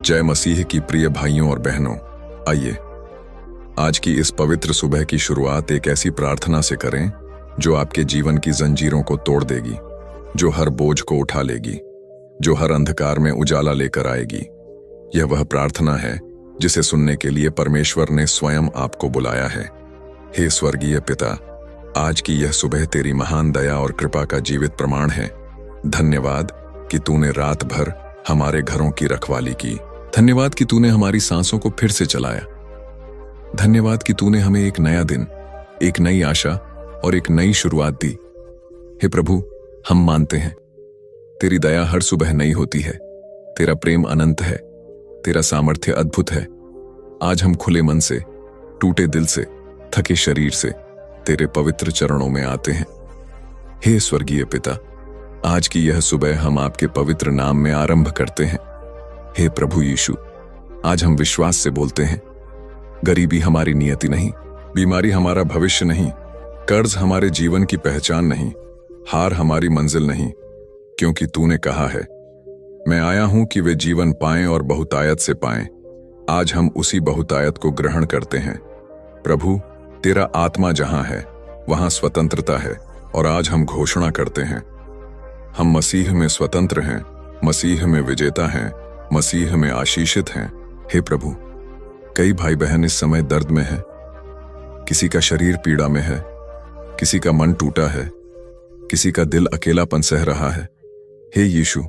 जय मसीह की प्रिय भाइयों और बहनों, आइए आज की इस पवित्र सुबह की शुरुआत एक ऐसी प्रार्थना से करें जो आपके जीवन की जंजीरों को तोड़ देगी, जो हर बोझ को उठा लेगी, जो हर अंधकार में उजाला लेकर आएगी। यह वह प्रार्थना है जिसे सुनने के लिए परमेश्वर ने स्वयं आपको बुलाया है। हे स्वर्गीय पिता, आज की यह सुबह तेरी महान दया और कृपा का जीवित प्रमाण है। धन्यवाद कि तूने रात भर हमारे घरों की रखवाली की। धन्यवाद कि तूने हमारी सांसों को फिर से चलाया। धन्यवाद कि तूने हमें एक नया दिन, एक नई आशा और एक नई शुरुआत दी। हे प्रभु, हम मानते हैं तेरी दया हर सुबह नई होती है, तेरा प्रेम अनंत है, तेरा सामर्थ्य अद्भुत है। आज हम खुले मन से, टूटे दिल से, थके शरीर से तेरे पवित्र चरणों में आते हैं। हे स्वर्गीय पिता, आज की यह सुबह हम आपके पवित्र नाम में आरंभ करते हैं। हे प्रभु यीशु, आज हम विश्वास से बोलते हैं, गरीबी हमारी नियति नहीं, बीमारी हमारा भविष्य नहीं, कर्ज हमारे जीवन की पहचान नहीं, हार हमारी मंजिल नहीं, क्योंकि तूने कहा है, मैं आया हूं कि वे जीवन पाएं और बहुतायत से पाएं। आज हम उसी बहुतायत को ग्रहण करते हैं। प्रभु, तेरा आत्मा जहां है वहां स्वतंत्रता है, और आज हम घोषणा करते हैं, हम मसीह में स्वतंत्र हैं, मसीह में विजेता हैं, मसीह में आशीषित हैं। हे प्रभु, कई भाई बहन इस समय दर्द में है, किसी का शरीर पीड़ा में है, किसी का मन टूटा है, किसी का दिल अकेलापन सह रहा है। हे यीशु,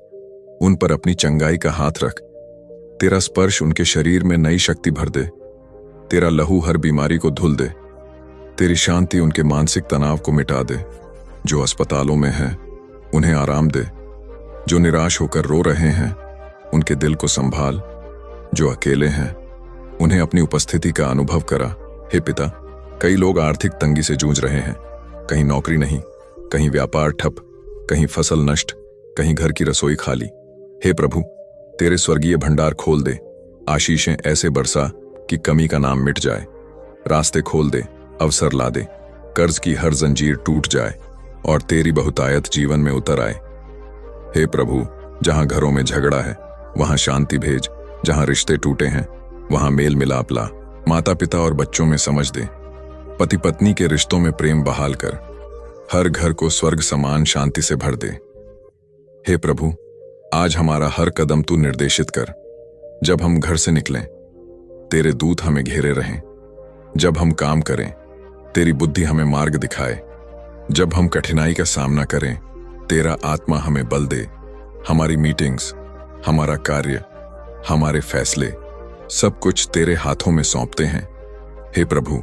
उन पर अपनी चंगाई का हाथ रख। तेरा स्पर्श उनके शरीर में नई शक्ति भर दे, तेरा लहू हर बीमारी को धुल दे, तेरी शांति उनके मानसिक तनाव को मिटा दे। जो अस्पतालों में हैं उन्हें आराम दे, जो निराश होकर रो रहे हैं उनके दिल को संभाल, जो अकेले हैं उन्हें अपनी उपस्थिति का अनुभव करा। हे पिता, कई लोग आर्थिक तंगी से जूझ रहे हैं, कहीं नौकरी नहीं, कहीं व्यापार ठप, कहीं फसल नष्ट, कहीं घर की रसोई खाली। हे प्रभु, तेरे स्वर्गीय भंडार खोल दे, आशीषें ऐसे बरसा कि कमी का नाम मिट जाए, रास्ते खोल दे, अवसर ला दे, कर्ज की हर जंजीर टूट जाए और तेरी बहुतायत जीवन में उतर आए। हे प्रभु, जहां घरों में झगड़ा है वहां शांति भेज, जहां रिश्ते टूटे हैं वहां मेल मिलाप ला, माता पिता और बच्चों में समझ दे, पति पत्नी के रिश्तों में प्रेम बहाल कर, हर घर को स्वर्ग समान शांति से भर दे। हे प्रभु, आज हमारा हर कदम तू निर्देशित कर। जब हम घर से निकलें तेरे दूत हमें घेरे रहें, जब हम काम करें तेरी बुद्धि हमें मार्ग दिखाए, जब हम कठिनाई का सामना करें तेरा आत्मा हमें बल दे। हमारी मीटिंग्स, हमारा कार्य, हमारे फैसले, सब कुछ तेरे हाथों में सौंपते हैं। हे प्रभु,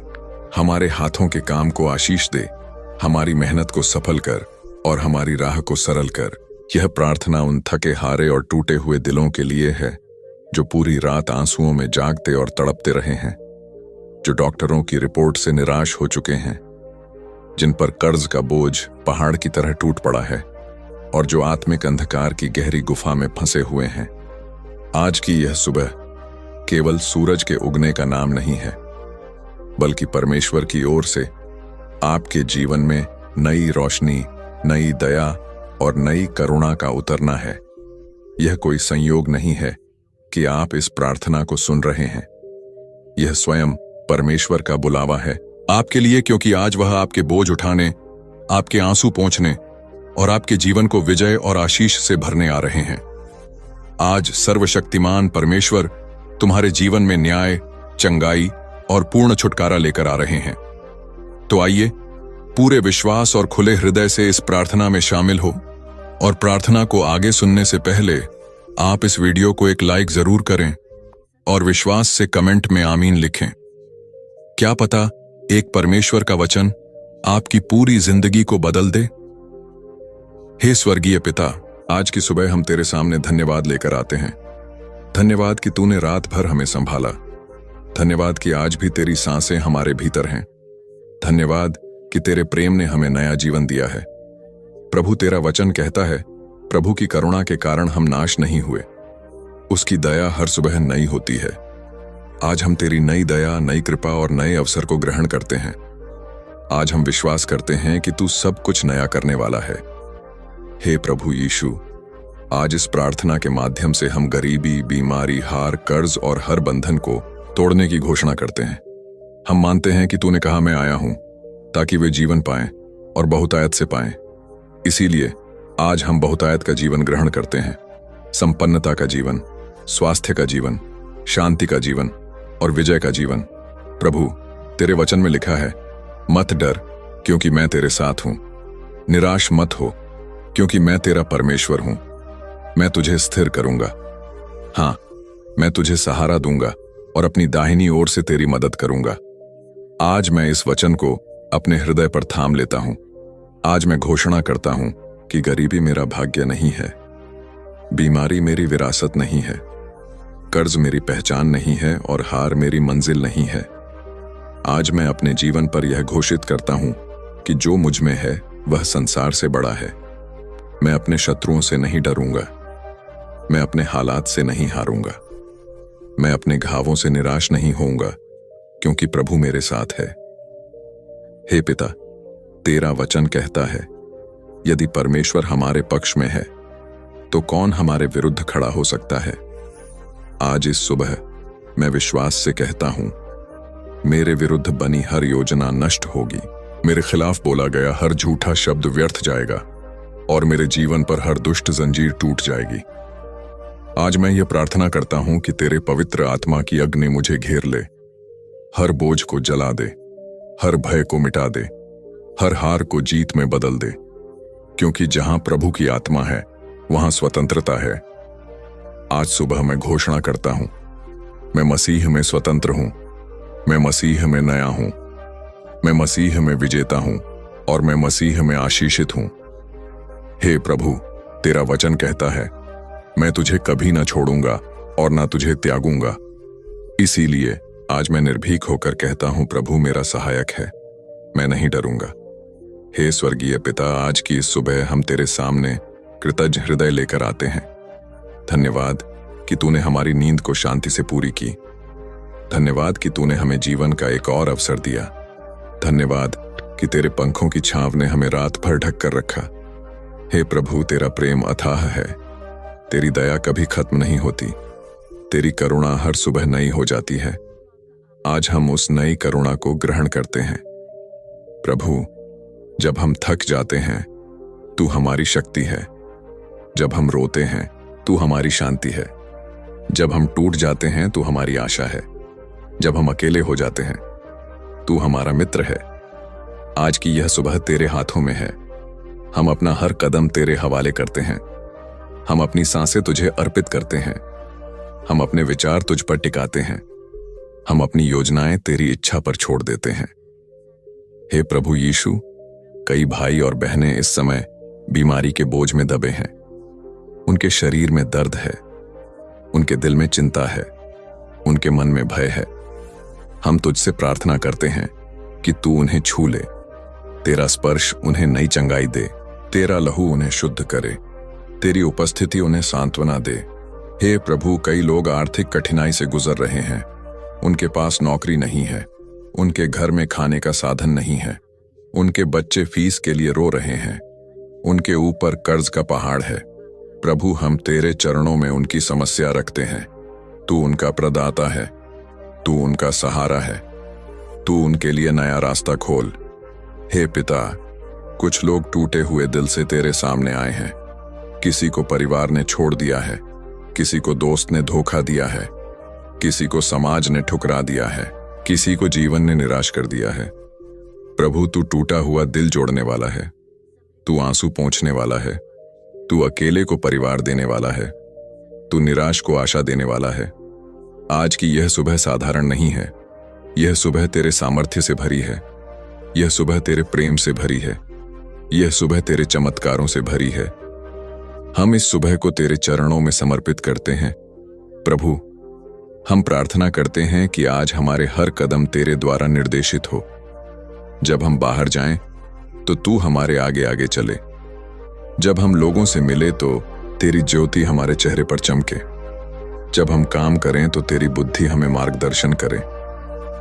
हमारे हाथों के काम को आशीष दे, हमारी मेहनत को सफल कर और हमारी राह को सरल कर। यह प्रार्थना उन थके हारे और टूटे हुए दिलों के लिए है जो पूरी रात आंसुओं में जागते और तड़पते रहे हैं, जो डॉक्टरों की रिपोर्ट से निराश हो चुके हैं, जिन पर कर्ज का बोझ पहाड़ की तरह टूट पड़ा है और जो आत्मिक अंधकार की गहरी गुफा में फंसे हुए हैं। आज की यह सुबह केवल सूरज के उगने का नाम नहीं है, बल्कि परमेश्वर की ओर से आपके जीवन में नई रोशनी, नई दया और नई करुणा का उतरना है। यह कोई संयोग नहीं है कि आप इस प्रार्थना को सुन रहे हैं, यह स्वयं परमेश्वर का बुलावा है आपके लिए, क्योंकि आज वह आपके बोझ उठाने, आपके आंसू पोंछने और आपके जीवन को विजय और आशीष से भरने आ रहे हैं। आज सर्वशक्तिमान परमेश्वर तुम्हारे जीवन में न्याय, चंगाई और पूर्ण छुटकारा लेकर आ रहे हैं। तो आइए पूरे विश्वास और खुले हृदय से इस प्रार्थना में शामिल हो, और प्रार्थना को आगे सुनने से पहले आप इस वीडियो को एक लाइक जरूर करें और विश्वास से कमेंट में आमीन लिखें। क्या पता एक परमेश्वर का वचन आपकी पूरी जिंदगी को बदल दे। हे स्वर्गीय पिता, आज की सुबह हम तेरे सामने धन्यवाद लेकर आते हैं। धन्यवाद कि तूने रात भर हमें संभाला। धन्यवाद कि आज भी तेरी सांसें हमारे भीतर हैं। धन्यवाद कि तेरे प्रेम ने हमें नया जीवन दिया है। प्रभु, तेरा वचन कहता है, प्रभु की करुणा के कारण हम नाश नहीं हुए, उसकी दया हर सुबह नई होती है। आज हम तेरी नई दया, नई कृपा और नए अवसर को ग्रहण करते हैं। आज हम विश्वास करते हैं कि तू सब कुछ नया करने वाला है। हे प्रभु यीशु, आज इस प्रार्थना के माध्यम से हम गरीबी, बीमारी, हार, कर्ज और हर बंधन को तोड़ने की घोषणा करते हैं। हम मानते हैं कि तूने कहा मैं आया हूं ताकि वे जीवन पाएं और बहुतायत से पाएं। इसीलिए आज हम बहुतायत का जीवन ग्रहण करते हैं, संपन्नता का जीवन, स्वास्थ्य का जीवन, शांति का जीवन और विजय का जीवन। प्रभु, तेरे वचन में लिखा है, मत डर क्योंकि मैं तेरे साथ हूं। निराश मत हो क्योंकि मैं तेरा परमेश्वर हूं। मैं तुझे स्थिर करूंगा। हां, मैं तुझे सहारा दूंगा और अपनी दाहिनी ओर से तेरी मदद करूंगा। आज मैं इस वचन को अपने हृदय पर थाम लेता हूं। आज मैं घोषणा करता हूं कि गरीबी मेरा भाग्य नहीं है, बीमारी मेरी विरासत नहीं है, कर्ज मेरी पहचान नहीं है और हार मेरी मंजिल नहीं है। आज मैं अपने जीवन पर यह घोषित करता हूं कि जो मुझ में है वह संसार से बड़ा है। मैं अपने शत्रुओं से नहीं डरूंगा, मैं अपने हालात से नहीं हारूंगा, मैं अपने घावों से निराश नहीं होऊंगा क्योंकि प्रभु मेरे साथ है। हे पिता, तेरा वचन कहता है, यदि परमेश्वर हमारे पक्ष में है तो कौन हमारे विरुद्ध खड़ा हो सकता है। आज इस सुबह मैं विश्वास से कहता हूं, मेरे विरुद्ध बनी हर योजना नष्ट होगी, मेरे खिलाफ बोला गया हर झूठा शब्द व्यर्थ जाएगा और मेरे जीवन पर हर दुष्ट जंजीर टूट जाएगी। आज मैं ये प्रार्थना करता हूं कि तेरे पवित्र आत्मा की अग्नि मुझे घेर ले, हर बोझ को जला दे, हर भय को मिटा दे, हर हार को जीत में बदल दे, क्योंकि जहां प्रभु की आत्मा है वहां स्वतंत्रता है। आज सुबह मैं घोषणा करता हूं, मैं मसीह में स्वतंत्र हूं, मैं मसीह में नया हूं, मैं मसीह में विजेता हूं और मैं मसीह में आशीषित हूं। हे प्रभु, तेरा वचन कहता है, मैं तुझे कभी ना छोड़ूंगा और ना तुझे त्यागूंगा। इसीलिए आज मैं निर्भीक होकर कहता हूं, प्रभु मेरा सहायक है, मैं नहीं डरूंगा। हे स्वर्गीय पिता, आज की इस सुबह हम तेरे सामने कृतज्ञ हृदय लेकर आते हैं। धन्यवाद कि तूने हमारी नींद को शांति से पूरी की। धन्यवाद कि तूने हमें जीवन का एक और अवसर दिया। धन्यवाद कि तेरे पंखों की छांव ने हमें रात भर ढक कर रखा। हे प्रभु, तेरा प्रेम अथाह है, तेरी दया कभी खत्म नहीं होती, तेरी करुणा हर सुबह नई हो जाती है। आज हम उस नई करुणा को ग्रहण करते हैं। प्रभु, जब हम थक जाते हैं तू हमारी शक्ति है, जब हम रोते हैं तू हमारी शांति है, जब हम टूट जाते हैं तू हमारी आशा है, जब हम अकेले हो जाते हैं तू हमारा मित्र है। आज की यह सुबह तेरे हाथों में है। हम अपना हर कदम तेरे हवाले करते हैं, हम अपनी सांसें तुझे अर्पित करते हैं, हम अपने विचार तुझ पर टिकाते हैं, हम अपनी योजनाएं तेरी इच्छा पर छोड़ देते हैं। हे प्रभु यीशु, कई भाई और बहनें इस समय बीमारी के बोझ में दबे हैं। उनके शरीर में दर्द है, उनके दिल में चिंता है, उनके मन में भय है। हम तुझसे प्रार्थना करते हैं कि तू उन्हें छू ले, तेरा स्पर्श उन्हें नई चंगाई दे, तेरा लहू उन्हें शुद्ध करे, तेरी उपस्थिति उन्हें सांत्वना दे। हे प्रभु, कई लोग आर्थिक कठिनाई से गुजर रहे हैं, उनके पास नौकरी नहीं है, उनके घर में खाने का साधन नहीं है, उनके बच्चे फीस के लिए रो रहे हैं, उनके ऊपर कर्ज का पहाड़ है। प्रभु, हम तेरे चरणों में उनकी समस्या रखते हैं। तू उनका प्रदाता है, तू उनका सहारा है, तू उनके लिए नया रास्ता खोल। हे पिता, कुछ लोग टूटे हुए दिल से तेरे सामने आए हैं। किसी को परिवार ने छोड़ दिया है, किसी को दोस्त ने धोखा दिया है, किसी को समाज ने ठुकरा दिया है, किसी को जीवन ने निराश कर दिया है। प्रभु, तू टूटा हुआ दिल जोड़ने वाला है, तू आंसू पोंछने वाला है, तू अकेले को परिवार देने वाला है, तू निराश को आशा देने वाला है। आज की यह सुबह साधारण नहीं है, यह सुबह तेरे सामर्थ्य से भरी है, यह सुबह तेरे प्रेम से भरी है, यह सुबह तेरे चमत्कारों से भरी है। हम इस सुबह को तेरे चरणों में समर्पित करते हैं। प्रभु, हम प्रार्थना करते हैं कि आज हमारे हर कदम तेरे द्वारा निर्देशित हो। जब हम बाहर जाएं तो तू हमारे आगे आगे चले, जब हम लोगों से मिले तो तेरी ज्योति हमारे चेहरे पर चमके, जब हम काम करें तो तेरी बुद्धि हमें मार्गदर्शन करे,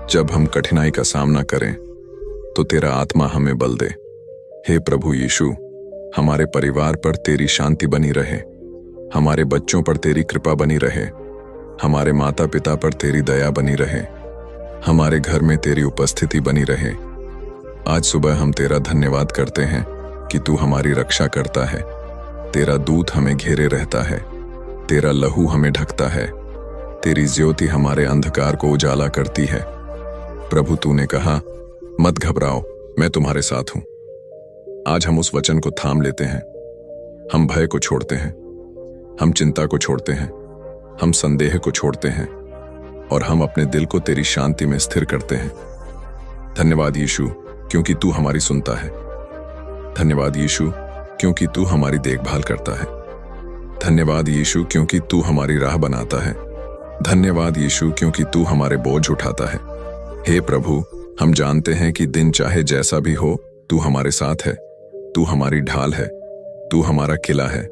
जब हम कठिनाई का सामना करें तो तेरा आत्मा हमें बल दे। हे प्रभु यीशु, हमारे परिवार पर तेरी शांति बनी रहे, हमारे बच्चों पर तेरी कृपा बनी रहे, हमारे माता पिता पर तेरी दया बनी रहे, हमारे घर में तेरी उपस्थिति बनी रहे। आज सुबह हम तेरा धन्यवाद करते हैं कि तू हमारी रक्षा करता है, तेरा दूत हमें घेरे रहता है, तेरा लहू हमें ढकता है, तेरी ज्योति हमारे अंधकार को उजाला करती है। प्रभु तूने कहा, मत घबराओ, मैं तुम्हारे साथ हूं। आज हम उस वचन को थाम लेते हैं। हम भय को छोड़ते हैं, हम चिंता को छोड़ते हैं, हम संदेह को छोड़ते हैं और हम अपने दिल को तेरी शांति में स्थिर करते हैं। धन्यवाद यीशु, क्योंकि तू हमारी सुनता है। धन्यवाद यीशु, क्योंकि तू हमारी देखभाल करता है। धन्यवाद यीशु, क्योंकि तू हमारी राह बनाता है। धन्यवाद यीशु, क्योंकि तू हमारे बोझ उठाता है। हे प्रभु, हम जानते हैं कि दिन चाहे जैसा भी हो, तू हमारे साथ है। तू हमारी ढाल है, तू हमारा किला है,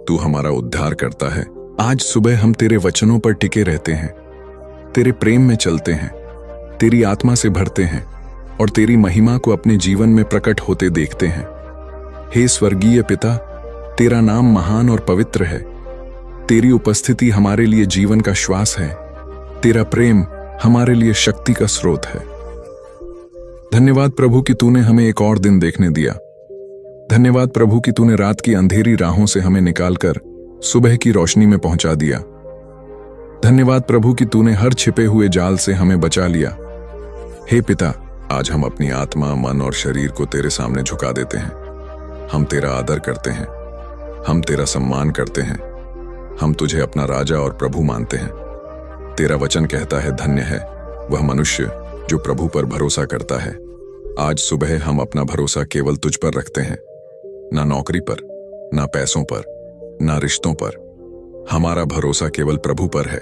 तू हमारा उद्धार करता है। आज सुबह हम तेरे वचनों पर टिके रहते हैं, तेरे प्रेम में चलते हैं, तेरी आत्मा से भरते हैं और तेरी महिमा को अपने जीवन में प्रकट होते देखते हैं। हे स्वर्गीय पिता, तेरा नाम महान और पवित्र है। तेरी उपस्थिति हमारे लिए जीवन का श्वास है, तेरा प्रेम हमारे लिए शक्ति का स्रोत है। धन्यवाद प्रभु कि तूने हमें एक और दिन देखने दिया। धन्यवाद प्रभु कि तूने रात की अंधेरी राहों से हमें निकालकर सुबह की रोशनी में पहुंचा दिया। धन्यवाद प्रभु कि तूने हर छिपे हुए जाल से हमें बचा लिया। हे पिता, आज हम अपनी आत्मा, मन और शरीर को तेरे सामने झुका देते हैं। हम तेरा आदर करते हैं, हम तेरा सम्मान करते हैं, हम तुझे अपना राजा और प्रभु मानते हैं। तेरा वचन कहता है, धन्य है वह मनुष्य जो प्रभु पर भरोसा करता है। आज सुबह हम अपना भरोसा केवल तुझ पर रखते हैं, ना नौकरी पर, ना पैसों पर, ना रिश्तों पर। हमारा भरोसा केवल प्रभु पर है।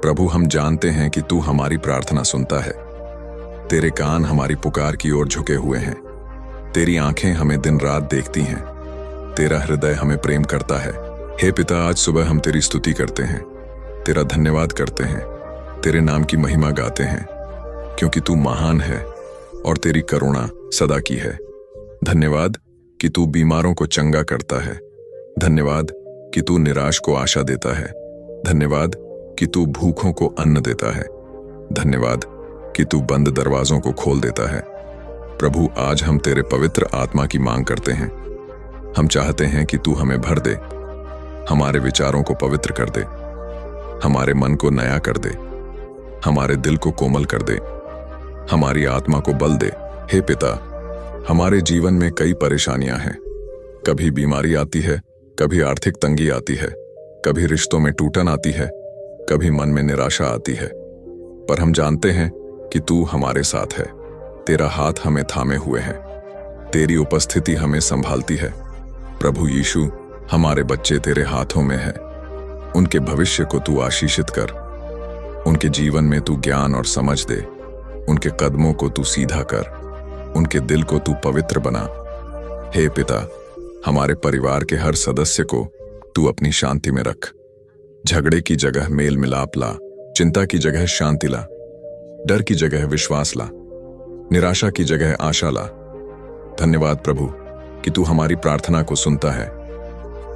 प्रभु, हम जानते हैं कि तू हमारी प्रार्थना सुनता है। तेरे कान हमारी पुकार की ओर झुके हुए हैं, तेरी आंखें हमें दिन रात देखती हैं, तेरा हृदय हमें प्रेम करता है। हे पिता, आज सुबह हम तेरी स्तुति करते हैं, तेरा धन्यवाद करते हैं, तेरे नाम की महिमा गाते हैं, क्योंकि तू महान है और तेरी करुणा सदा की है। धन्यवाद कि तू बीमारों को चंगा करता है। धन्यवाद कि तू निराश को आशा देता है। धन्यवाद कि तू भूखों को अन्न देता है। धन्यवाद कि तू बंद दरवाजों को खोल देता है। प्रभु, आज हम तेरे पवित्र आत्मा की मांग करते हैं। हम चाहते हैं कि तू हमें भर दे, हमारे विचारों को पवित्र कर दे, हमारे मन को नया कर दे, हमारे दिल को कोमल कर दे, हमारी आत्मा को बल दे। हे पिता, हमारे जीवन में कई परेशानियां हैं। कभी बीमारी आती है, कभी आर्थिक तंगी आती है, कभी रिश्तों में टूटन आती है, कभी मन में निराशा आती है। पर हम जानते हैं कि तू हमारे साथ है। तेरा हाथ हमें थामे हुए है, तेरी उपस्थिति हमें संभालती है। प्रभु यीशु, हमारे बच्चे तेरे हाथों में है। उनके भविष्य को तू आशीषित कर, उनके जीवन में तू ज्ञान और समझ दे, उनके कदमों को तू सीधा कर, उनके दिल को तू पवित्र बना। हे पिता, हमारे परिवार के हर सदस्य को तू अपनी शांति में रख। झगड़े की जगह मेल मिलाप ला, चिंता की जगह शांति ला, डर की जगह विश्वास ला, निराशा की जगह आशा ला। धन्यवाद प्रभु कि तू हमारी प्रार्थना को सुनता है।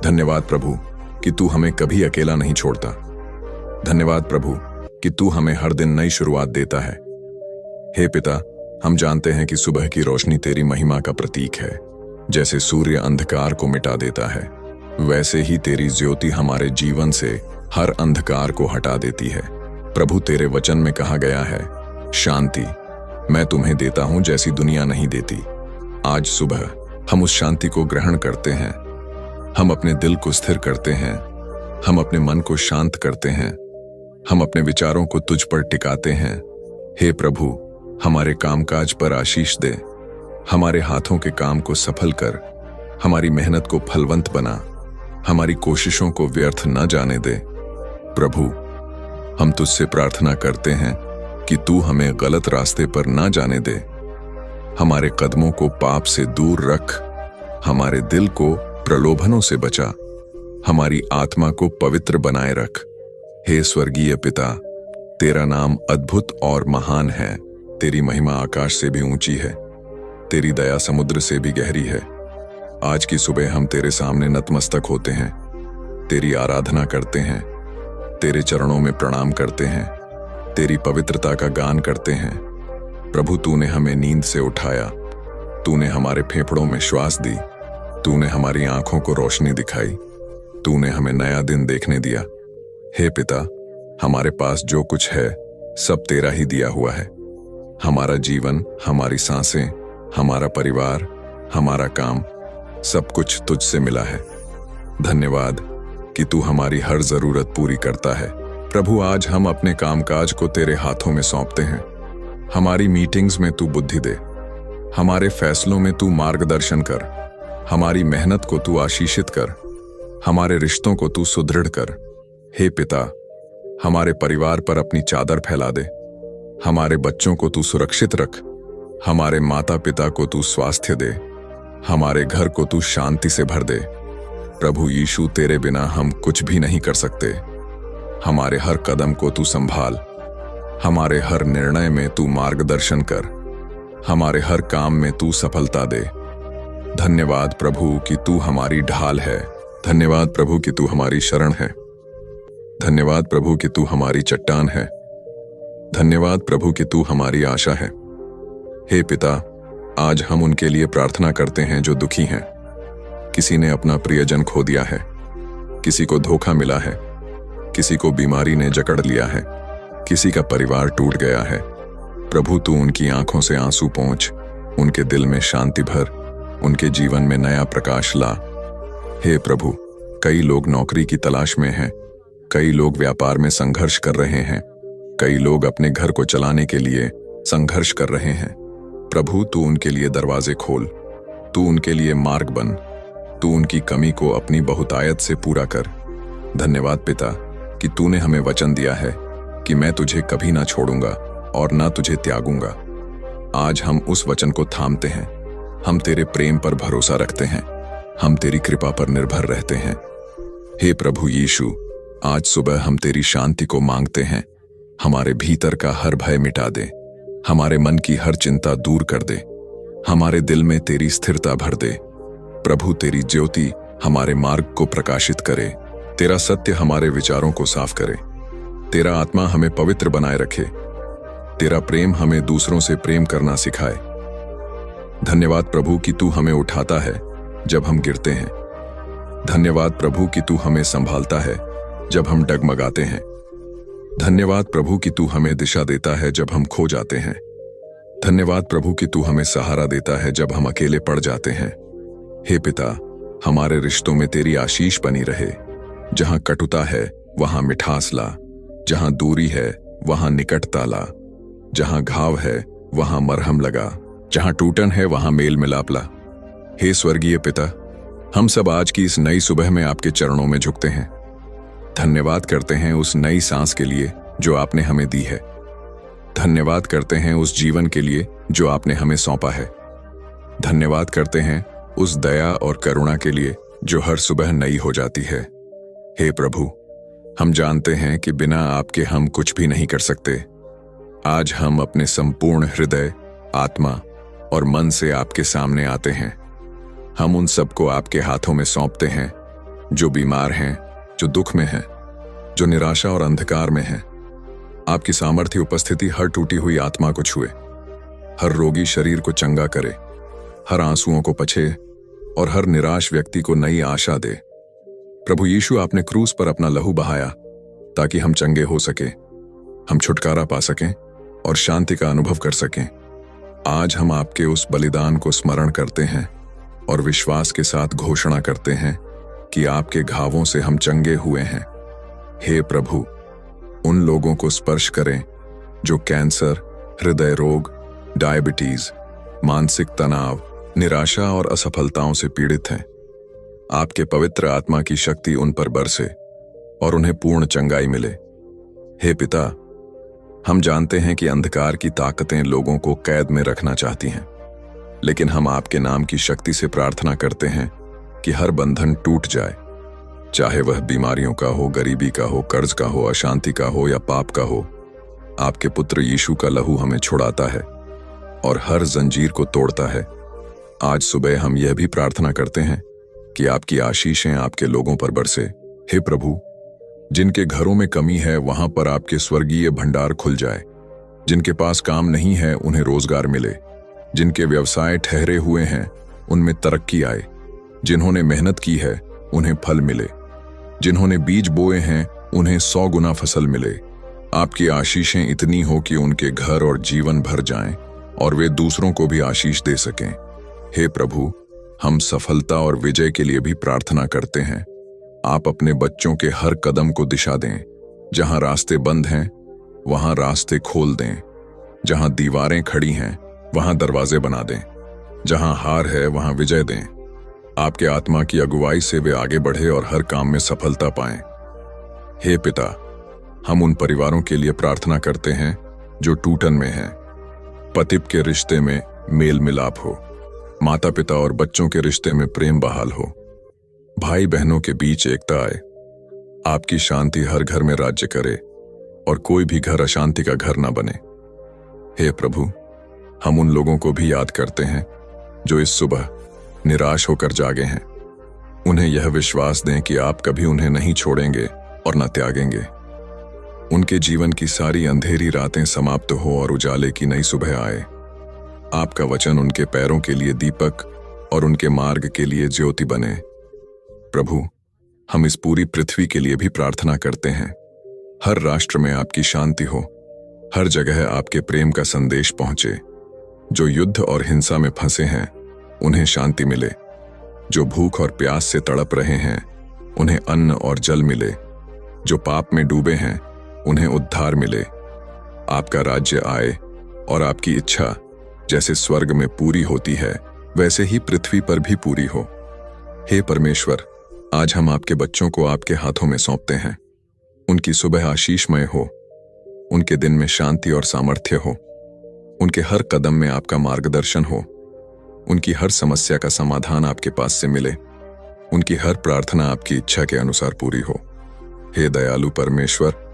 धन्यवाद प्रभु कि तू हमें कभी अकेला नहीं छोड़ता। धन्यवाद प्रभु कि तू हमें हर दिन नई शुरुआत देता है। हे पिता, हम जानते हैं कि सुबह की रोशनी तेरी महिमा का प्रतीक है। जैसे सूर्य अंधकार को मिटा देता है, वैसे ही तेरी ज्योति हमारे जीवन से हर अंधकार को हटा देती है। प्रभु, तेरे वचन में कहा गया है, शांति मैं तुम्हें देता हूं जैसी दुनिया नहीं देती। आज सुबह हम उस शांति को ग्रहण करते हैं। हम अपने दिल को स्थिर करते हैं, हम अपने मन को शांत करते हैं, हम अपने विचारों को तुझ पर टिकाते हैं। हे प्रभु, हमारे कामकाज पर आशीष दे, हमारे हाथों के काम को सफल कर, हमारी मेहनत को फलवंत बना, हमारी कोशिशों को व्यर्थ न जाने दे। प्रभु, हम तुझसे प्रार्थना करते हैं कि तू हमें गलत रास्ते पर न जाने दे, हमारे कदमों को पाप से दूर रख, हमारे दिल को प्रलोभनों से बचा, हमारी आत्मा को पवित्र बनाए रख। हे स्वर्गीय पिता, तेरा नाम अद्भुत और महान है। तेरी महिमा आकाश से भी ऊंची है, तेरी दया समुद्र से भी गहरी है। आज की सुबह हम तेरे सामने नतमस्तक होते हैं, तेरी आराधना करते हैं, तेरे चरणों में प्रणाम करते हैं, तेरी पवित्रता का गान करते हैं। प्रभु, तूने हमें नींद से उठाया, तूने हमारे फेफड़ों में श्वास दी, तूने हमारी आंखों को रोशनी दिखाई, तूने हमें नया दिन देखने दिया। हे पिता, हमारे पास जो कुछ है सब तेरा ही दिया हुआ है। हमारा जीवन, हमारी सांसें, हमारा परिवार, हमारा काम, सब कुछ तुझसे मिला है। धन्यवाद कि तू हमारी हर जरूरत पूरी करता है। प्रभु, आज हम अपने कामकाज को तेरे हाथों में सौंपते हैं। हमारी मीटिंग्स में तू बुद्धि दे, हमारे फैसलों में तू मार्गदर्शन कर, हमारी मेहनत को तू आशीषित कर, हमारे रिश्तों को तू सुदृढ़ कर। हे पिता, हमारे परिवार पर अपनी चादर फैला दे, हमारे बच्चों को तू सुरक्षित रख, हमारे माता पिता को तू स्वास्थ्य दे, हमारे घर को तू शांति से भर दे। प्रभु यीशु, तेरे बिना हम कुछ भी नहीं कर सकते। हमारे हर कदम को तू संभाल, हमारे हर निर्णय में तू मार्गदर्शन कर, हमारे हर काम में तू सफलता दे। धन्यवाद प्रभु कि तू हमारी ढाल है। धन्यवाद प्रभु कि तू हमारी शरण है। धन्यवाद प्रभु कि तू हमारी चट्टान है। धन्यवाद प्रभु कि तू हमारी आशा है। हे पिता, आज हम उनके लिए प्रार्थना करते हैं जो दुखी हैं। किसी ने अपना प्रियजन खो दिया है, किसी को धोखा मिला है, किसी को बीमारी ने जकड़ लिया है, किसी का परिवार टूट गया है। प्रभु, तू उनकी आंखों से आंसू पोंछ, उनके दिल में शांति भर, उनके जीवन में नया प्रकाश ला। हे प्रभु, कई लोग नौकरी की तलाश में हैं, कई लोग व्यापार में संघर्ष कर रहे हैं, कई लोग अपने घर को चलाने के लिए संघर्ष कर रहे हैं। प्रभु, तू उनके लिए दरवाजे खोल, तू उनके लिए मार्ग बन, तू उनकी कमी को अपनी बहुतायत से पूरा कर। धन्यवाद पिता कि तूने हमें वचन दिया है कि मैं तुझे कभी ना छोड़ूंगा और ना तुझे त्यागूंगा। आज हम उस वचन को थामते हैं। हम तेरे प्रेम पर भरोसा रखते हैं, हम तेरी कृपा पर निर्भर रहते हैं। हे प्रभु यीशु, आज सुबह हम तेरी शांति को मांगते हैं। हमारे भीतर का हर भय मिटा दे, हमारे मन की हर चिंता दूर कर दे, हमारे दिल में तेरी स्थिरता भर दे। प्रभु, तेरी ज्योति हमारे मार्ग को प्रकाशित करे, तेरा सत्य हमारे विचारों को साफ करे, तेरा आत्मा हमें पवित्र बनाए रखे, तेरा प्रेम हमें दूसरों से प्रेम करना सिखाए। धन्यवाद प्रभु कि तू हमें उठाता है जब हम गिरते हैं। धन्यवाद प्रभु कि तू हमें संभालता है जब हम डगमगाते हैं। धन्यवाद प्रभु कि तू हमें दिशा देता है जब हम खो जाते हैं। धन्यवाद प्रभु कि तू हमें सहारा देता है जब हम अकेले पड़ जाते हैं। हे पिता, हमारे रिश्तों में तेरी आशीष बनी रहे। जहां कटुता है वहां मिठास ला, जहां दूरी है वहां निकटता ला, जहां घाव है वहां मरहम लगा, जहां टूटन है वहां मेल मिलाप ला। हे स्वर्गीय पिता, हम सब आज की इस नई सुबह में आपके चरणों में झुकते हैं। धन्यवाद करते हैं उस नई सांस के लिए जो आपने हमें दी है। धन्यवाद करते हैं उस जीवन के लिए जो आपने हमें सौंपा है। धन्यवाद करते हैं उस दया और करुणा के लिए जो हर सुबह नई हो जाती है। हे प्रभु, हम जानते हैं कि बिना आपके हम कुछ भी नहीं कर सकते। आज हम अपने संपूर्ण हृदय, आत्मा और मन से आपके सामने आते हैं। हम उन सबको आपके हाथों में सौंपते हैं जो बीमार हैं, जो दुख में हैं, जो निराशा और अंधकार में हैं। आपकी सामर्थ्य उपस्थिति हर टूटी हुई आत्मा को छुए, हर रोगी शरीर को चंगा करे, हर आंसुओं को पछे और हर निराश व्यक्ति को नई आशा दे। प्रभु यीशु, आपने क्रूस पर अपना लहू बहाया ताकि हम चंगे हो सके, हम छुटकारा पा सकें और शांति का अनुभव कर सकें। आज हम आपके उस बलिदान को स्मरण करते हैं और विश्वास के साथ घोषणा करते हैं कि आपके घावों से हम चंगे हुए हैं। हे प्रभु, उन लोगों को स्पर्श करें जो कैंसर, हृदय रोग, डायबिटीज, मानसिक तनाव, निराशा और असफलताओं से पीड़ित हैं। आपके पवित्र आत्मा की शक्ति उन पर बरसे और उन्हें पूर्ण चंगाई मिले। हे पिता, हम जानते हैं कि अंधकार की ताकतें लोगों को कैद में रखना चाहती हैं, लेकिन हम आपके नाम की शक्ति से प्रार्थना करते हैं कि हर बंधन टूट जाए, चाहे वह बीमारियों का हो, गरीबी का हो, कर्ज का हो, अशांति का हो या पाप का हो। आपके पुत्र यीशु का लहू हमें छुड़ाता है और हर जंजीर को तोड़ता है। आज सुबह हम यह भी प्रार्थना करते हैं कि आपकी आशीषें आपके लोगों पर बरसे, हे प्रभु, जिनके घरों में कमी है वहां पर आपके स्वर्गीय भंडार खुल जाए। जिनके पास काम नहीं है उन्हें रोजगार मिले। जिनके व्यवसाय ठहरे हुए हैं उनमें तरक्की आए। जिन्होंने मेहनत की है उन्हें फल मिले। जिन्होंने बीज बोए हैं उन्हें 100 गुना फसल मिले। आपकी आशीषें इतनी हो कि उनके घर और जीवन भर जाएं और वे दूसरों को भी आशीष दे सकें। हे प्रभु, हम सफलता और विजय के लिए भी प्रार्थना करते हैं। आप अपने बच्चों के हर कदम को दिशा दें। जहां रास्ते बंद हैं वहां रास्ते खोल दें। जहां दीवारें खड़ी हैं वहां दरवाजे बना दें। जहां हार है वहां विजय दें। आपके आत्मा की अगुवाई से वे आगे बढ़े और हर काम में सफलता पाएं। हे पिता, हम उन परिवारों के लिए प्रार्थना करते हैं जो टूटन में हैं। पतिप के रिश्ते में मेल मिलाप हो। माता पिता और बच्चों के रिश्ते में प्रेम बहाल हो। भाई बहनों के बीच एकता आए। आपकी शांति हर घर में राज्य करे और कोई भी घर अशांति का घर न बने। हे प्रभु, हम उन लोगों को भी याद करते हैं जो इस सुबह निराश होकर जागे हैं। उन्हें यह विश्वास दें कि आप कभी उन्हें नहीं छोड़ेंगे और न त्यागेंगे। उनके जीवन की सारी अंधेरी रातें समाप्त हो और उजाले की नई सुबह आए। आपका वचन उनके पैरों के लिए दीपक और उनके मार्ग के लिए ज्योति बने। प्रभु, हम इस पूरी पृथ्वी के लिए भी प्रार्थना करते हैं। हर राष्ट्र में आपकी शांति हो। हर जगह आपके प्रेम का संदेश पहुंचे। जो युद्ध और हिंसा में फंसे हैं उन्हें शांति मिले। जो भूख और प्यास से तड़प रहे हैं उन्हें अन्न और जल मिले। जो पाप में डूबे हैं उन्हें उद्धार मिले। आपका राज्य आए और आपकी इच्छा जैसे स्वर्ग में पूरी होती है वैसे ही पृथ्वी पर भी पूरी हो। हे परमेश्वर, आज हम आपके बच्चों को आपके हाथों में सौंपते हैं। उनकी सुबह आशीषमय हो। उनके दिन में शांति और सामर्थ्य हो। उनके हर कदम में आपका मार्गदर्शन हो। उनकी हर समस्या का समाधान आपके पास से मिले। उनकी हर प्रार्थना आपकी इच्छा के अनुसार पूरी हो। हे दयालु परमेश्वर,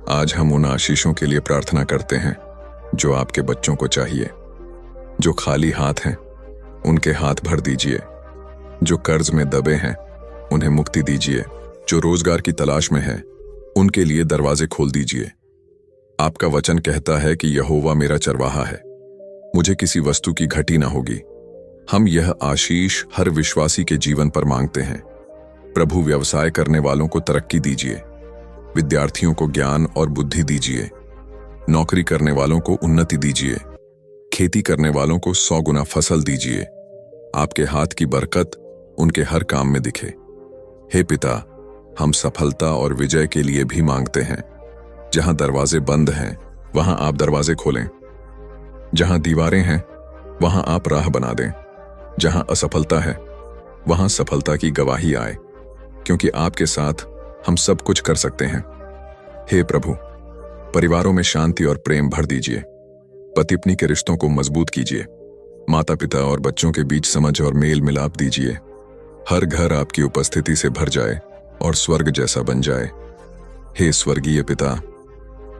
आज हम उन आशीषों के लिए प्रार्थना करते हैं जो आपके बच्चों को चाहिए। जो खाली हाथ हैं उनके हाथ भर दीजिए। जो कर्ज में दबे हैं उन्हें मुक्ति दीजिए। जो रोजगार की तलाश में हैं उनके लिए दरवाजे खोल दीजिए। आपका वचन कहता है कि यहोवा मेरा चरवाहा है, मुझे किसी वस्तु की घटी ना होगी। हम यह आशीष हर विश्वासी के जीवन पर मांगते हैं। प्रभु, व्यवसाय करने वालों को तरक्की दीजिए। विद्यार्थियों को ज्ञान और बुद्धि दीजिए। नौकरी करने वालों को उन्नति दीजिए। खेती करने वालों को 100 गुना फसल दीजिए। आपके हाथ की बरकत उनके हर काम में दिखे। हे पिता, हम सफलता और विजय के लिए भी मांगते हैं। जहां दरवाजे बंद हैं वहां आप दरवाजे खोलें। जहां दीवारें हैं वहां आप राह बना दें। जहां असफलता है वहां सफलता की गवाही आए, क्योंकि आपके साथ हम सब कुछ कर सकते हैं। हे प्रभु, परिवारों में शांति और प्रेम भर दीजिए। पति पत्नी के रिश्तों को मजबूत कीजिए। माता पिता और बच्चों के बीच समझ और मेल मिलाप दीजिए। हर घर आपकी उपस्थिति से भर जाए और स्वर्ग जैसा बन जाए। हे स्वर्गीय पिता,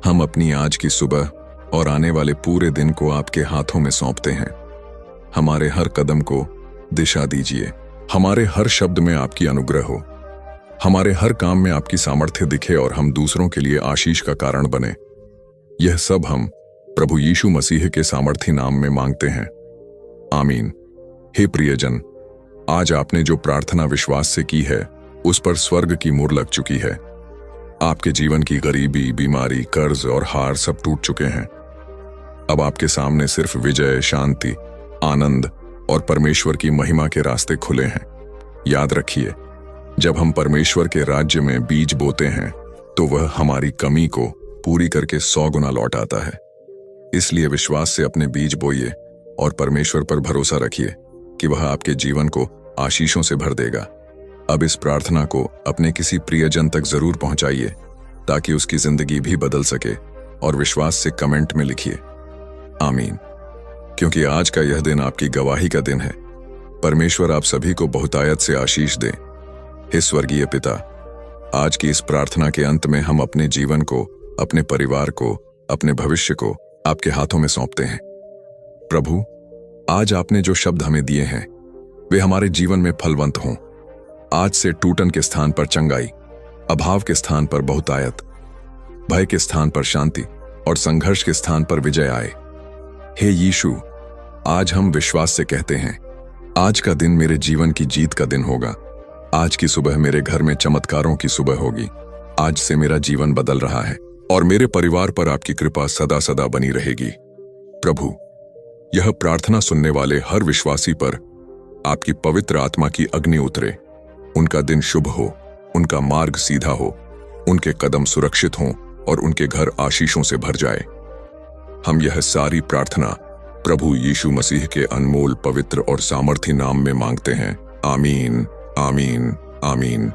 हम अपनी आज की सुबह और आने वाले पूरे दिन को आपके हाथों में सौंपते हैं। हमारे हर कदम को दिशा दीजिए। हमारे हर शब्द में आपकी अनुग्रह हो। हमारे हर काम में आपकी सामर्थ्य दिखे और हम दूसरों के लिए आशीष का कारण बने। यह सब हम प्रभु यीशु मसीह के सामर्थी नाम में मांगते हैं, आमीन। हे प्रियजन, आज आपने जो प्रार्थना विश्वास से की है उस पर स्वर्ग की मुहर लग चुकी है। आपके जीवन की गरीबी, बीमारी, कर्ज और हार सब टूट चुके हैं। अब आपके सामने सिर्फ विजय, शांति, आनंद और परमेश्वर की महिमा के रास्ते खुले हैं। याद रखिए, जब हम परमेश्वर के राज्य में बीज बोते हैं तो वह हमारी कमी को पूरी करके 100 गुना लौट आता है। इसलिए विश्वास से अपने बीज बोइए और परमेश्वर पर भरोसा रखिए कि वह आपके जीवन को आशीषों से भर देगा। अब इस प्रार्थना को अपने किसी प्रियजन तक जरूर पहुंचाइए ताकि उसकी जिंदगी भी बदल सके, और विश्वास से कमेंट में लिखिए, आमीन। क्योंकि आज का यह दिन आपकी गवाही का दिन है। परमेश्वर आप सभी को बहुतायत से आशीष दे। हे स्वर्गीय पिता, आज की इस प्रार्थना के अंत में हम अपने जीवन को, अपने परिवार को, अपने भविष्य को आपके हाथों में सौंपते हैं। प्रभु, आज आपने जो शब्द हमें दिए हैं वे हमारे जीवन में फलवंत हों। आज से टूटन के स्थान पर चंगाई, अभाव के स्थान पर बहुतायत, भय के स्थान पर शांति और संघर्ष के स्थान पर विजय आए। हे यीशु, आज हम विश्वास से कहते हैं, आज का दिन मेरे जीवन की जीत का दिन होगा। आज की सुबह मेरे घर में चमत्कारों की सुबह होगी। आज से मेरा जीवन बदल रहा है और मेरे परिवार पर आपकी कृपा सदा सदा बनी रहेगी। प्रभु, यह प्रार्थना सुनने वाले हर विश्वासी पर आपकी पवित्र आत्मा की अग्नि उतरे। उनका दिन शुभ हो, उनका मार्ग सीधा हो, उनके कदम सुरक्षित हों और उनके घर आशीषों से भर जाए। हम यह सारी प्रार्थना प्रभु यीशु मसीह के अनमोल, पवित्र और सामर्थी नाम में मांगते हैं। आमीन, आमीन, आमीन।